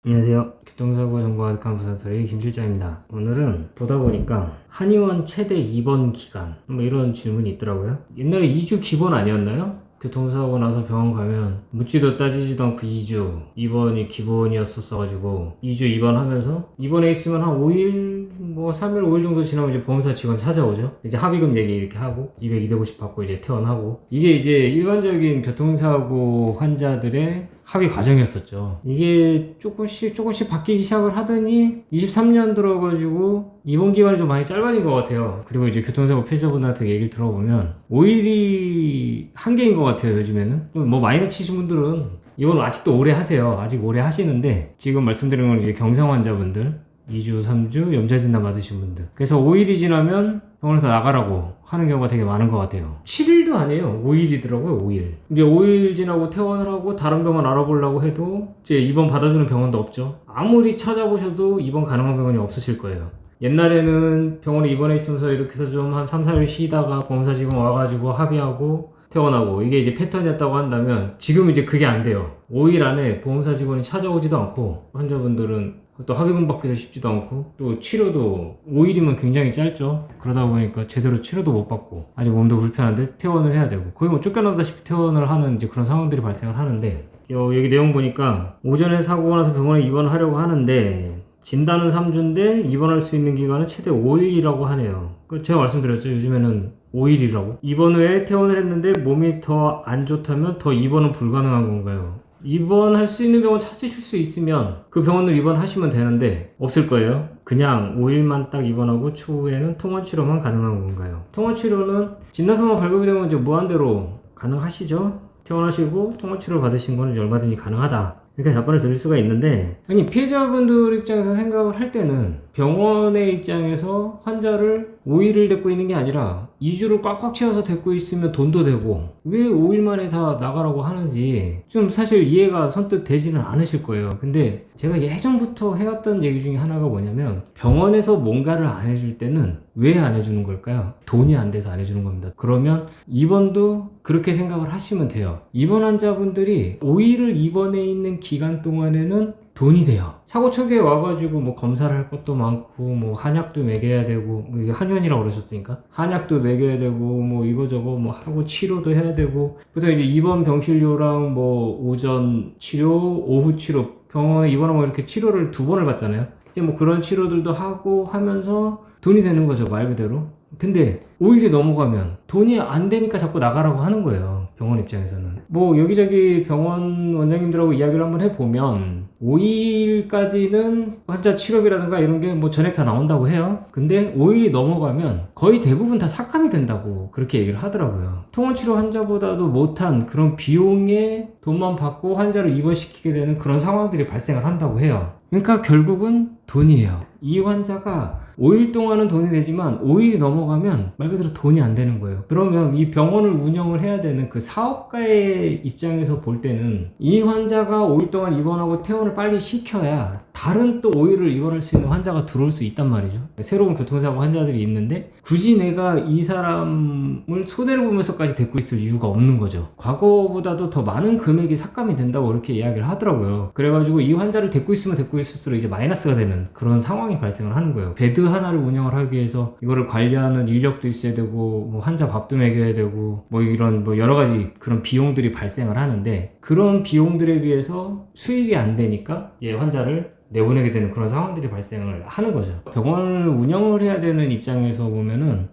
안녕하세요. 교통사고 정보 가득한 부사터리 김 실장입니다. 오늘은 보다 보니까 한의원 최대 입원 기간 뭐 이런 질문이 있더라고요. 옛날에 2주 기본 아니었나요? 교통사고 나서 병원 가면 묻지도 따지지도 않고 2주 입원이 기본이었었어가지고 2주 입원하면서 입원해 있으면 한 5일 뭐 3일 5일 정도 지나면 이제 보험사 직원 찾아오죠. 이제 합의금 얘기 이렇게 하고 200, 250 받고 이제 퇴원하고, 이게 이제 일반적인 교통사고 환자들의 합의 과정이었었죠. 이게 조금씩 바뀌기 시작을 하더니 23년 들어가지고 입원 기간이 좀 많이 짧아진 것 같아요. 그리고 이제 교통사고 피해자분들한테 얘기를 들어보면 5일이 한계인 것 같아요. 요즘에는 뭐 많이 다치신 분들은 입원 아직도 오래 하세요. 아직 오래 하시는데, 지금 말씀드린 건 이제 경상 환자분들 2주 3주 염좌진단 받으신 분들, 그래서 5일이 지나면 병원에서 나가라고 하는 경우가 되게 많은 것 같아요. 7일도 아니에요. 5일이더라고요. 5일. 이제 5일 지나고 퇴원을 하고 다른 병원 알아보려고 해도 이제 입원 받아주는 병원도 없죠. 아무리 찾아보셔도 입원 가능한 병원이 없으실 거예요. 옛날에는 병원에 입원해 있으면서 이렇게 해서 좀 한 3, 4일 쉬다가 보험사 직원 와가지고 합의하고 퇴원하고, 이게 이제 패턴이었다고 한다면 지금 이제 그게 안 돼요. 5일 안에 보험사 직원이 찾아오지도 않고, 환자분들은 또 합의금 받기도 쉽지도 않고, 또 치료도 5일이면 굉장히 짧죠. 그러다 보니까 제대로 치료도 못 받고 아직 몸도 불편한데 퇴원을 해야 되고, 거의 뭐 쫓겨나다시피 퇴원을 하는 이제 그런 상황들이 발생을 하는데, 여기 내용 보니까 오전에 사고가 나서 병원에 입원하려고 하는데 진단은 3주인데 입원할 수 있는 기간은 최대 5일이라고 하네요. 제가 말씀드렸죠. 요즘에는 5일이라고. 입원 후에 퇴원을 했는데 몸이 더 안 좋다면 더 입원은 불가능한 건가요? 입원할 수 있는 병원 찾으실 수 있으면 그 병원을 입원하시면 되는데 없을 거예요. 그냥 5일만 딱 입원하고 추후에는 통원치료만 가능한 건가요? 통원치료는 진단서만 발급이 되면 이제 무한대로 가능하시죠. 퇴원하시고 통원치료를 받으신 거는 얼마든지 가능하다, 이렇게 답변을 드릴 수가 있는데, 아니 피해자분들 입장에서 생각을 할 때는 병원의 입장에서 환자를 5일을 데리고 있는 게 아니라 2주를 꽉꽉 채워서 데리고 있으면 돈도 되고 왜 5일 만에 다 나가라고 하는지 좀 사실 이해가 선뜻 되지는 않으실 거예요. 근데 제가 예전부터 해왔던 얘기 중에 하나가 뭐냐면, 병원에서 뭔가를 안 해줄 때는 왜 안 해주는 걸까요? 돈이 안 돼서 안 해주는 겁니다. 그러면 입원도 그렇게 생각을 하시면 돼요. 입원 환자분들이 5일을 입원해 있는 기간 동안에는 돈이 돼요. 사고 초기에 와가지고 뭐 검사를 할 것도 많고, 뭐 한약도 먹여야 되고, 뭐 이게 한의원이라고 그러셨으니까 한약도 먹여야 되고, 뭐 이거저거 뭐 하고 치료도 해야 되고, 보통 이제 입원 병실료랑 뭐 오전 치료, 오후 치료, 병원에 입원하고 이렇게 치료를 2번을 받잖아요. 이제 뭐 그런 치료들도 하고 하면서 돈이 되는 거죠, 말 그대로. 근데 5일이 넘어가면 돈이 안 되니까 자꾸 나가라고 하는 거예요, 병원 입장에서는. 뭐 여기저기 병원 원장님들하고 이야기를 한번 해보면 5일까지는 환자 치료비라든가 이런 게 뭐 전액 다 나온다고 해요. 근데 5일이 넘어가면 거의 대부분 다 삭감이 된다고 그렇게 얘기를 하더라고요. 통원치료 환자보다도 못한 그런 비용에 돈만 받고 환자를 입원시키게 되는 그런 상황들이 발생을 한다고 해요. 그러니까 결국은 돈이에요. 이 환자가 5일 동안은 돈이 되지만 5일이 넘어가면 말 그대로 돈이 안 되는 거예요. 그러면 이 병원을 운영을 해야 되는 그 사업가의 입장에서 볼 때는 이 환자가 5일 동안 입원하고 퇴원을 빨리 시켜야 다른 또 5일을 입원할 수 있는 환자가 들어올 수 있단 말이죠. 새로운 교통사고 환자들이 있는데 굳이 내가 이 사람을 손해를 보면서까지 데리고 있을 이유가 없는 거죠. 과거보다도 더 많은 금액이 삭감이 된다고 이렇게 이야기를 하더라고요. 그래가지고 이 환자를 데리고 있으면 데리고 있을수록 이제 마이너스가 되는 그런 상황이 발생을 하는 거예요. 베드 하나를 운영을 하기 위해서 이거를 관리하는 인력도 있어야 되고, 뭐 환자 밥도 먹여야 되고, 뭐 이런 뭐 여러 가지 그런 비용들이 발생을 하는데, 그런 비용들에 비해서 수익이 안 되니까 이제 환자를 내보내게 되는 그런 상황들이 발생을 하는 거죠. 병원을 운영을 해야 되는 입장에서 보면은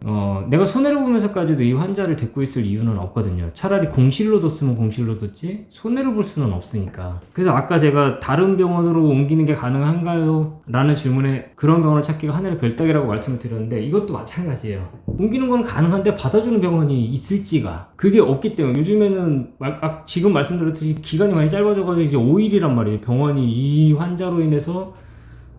내가 손해를 보면서까지도 이 환자를 데리고 있을 이유는 없거든요. 차라리 공실로 뒀으면 공실로 뒀지 손해를 볼 수는 없으니까. 그래서 아까 제가 다른 병원으로 옮기는 게 가능한가요? 라는 질문에 그런 병원을 찾기가 하늘의 별따기라고 말씀을 드렸는데, 이것도 마찬가지예요. 옮기는 건 가능한데 받아주는 병원이 있을지가, 그게 없기 때문에 요즘에는 지금 말씀드렸듯이 기간이 많이 짧아져가지고 이제 5일이란 말이에요. 병원이 이 환자로 인해서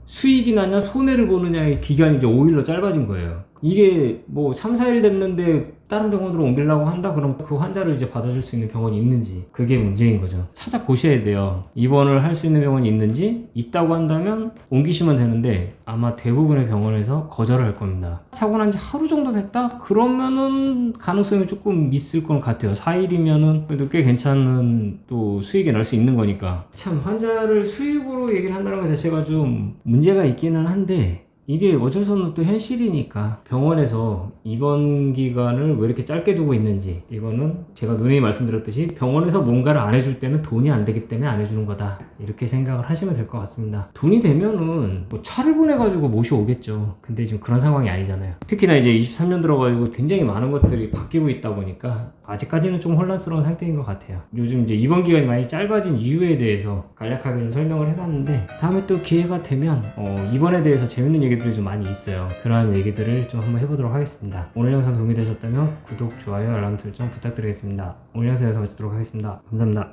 수익이 나냐 손해를 보느냐의 기간이 이제 5일로 짧아진 거예요. 이게 뭐 3, 4일 됐는데 다른 병원으로 옮기려고 한다? 그럼 그 환자를 이제 받아줄 수 있는 병원이 있는지, 그게 문제인 거죠. 찾아보셔야 돼요. 입원을 할 수 있는 병원이 있는지. 있다고 한다면 옮기시면 되는데 아마 대부분의 병원에서 거절을 할 겁니다. 사고 난 지 하루 정도 됐다? 그러면은 가능성이 조금 있을 것 같아요. 4일이면은 그래도 꽤 괜찮은 또 수익이 날 수 있는 거니까. 참, 환자를 수익으로 얘기를 한다는 것 자체가 좀 문제가 있기는 한데, 이게 어쩔 수 없는 또 현실이니까. 병원에서 입원 기간을 왜 이렇게 짧게 두고 있는지, 이거는 제가 누누이 말씀드렸듯이 병원에서 뭔가를 안 해줄 때는 돈이 안 되기 때문에 안 해주는 거다, 이렇게 생각을 하시면 될 것 같습니다. 돈이 되면은 뭐 차를 보내가지고 모셔오겠죠. 근데 지금 그런 상황이 아니잖아요. 특히나 이제 23년 들어가지고 굉장히 많은 것들이 바뀌고 있다 보니까 아직까지는 좀 혼란스러운 상태인 것 같아요. 요즘 이제 입원 기간이 많이 짧아진 이유에 대해서 간략하게 좀 설명을 해봤는데, 다음에 또 기회가 되면 입원에 대해서 재밌는 얘기들이 좀 많이 있어요. 그러한 얘기들을 좀 한번 해보도록 하겠습니다. 오늘 영상 도움이 되셨다면 구독, 좋아요, 알람 설정 부탁드리겠습니다. 오늘 영상에서 마치도록 하겠습니다. 감사합니다.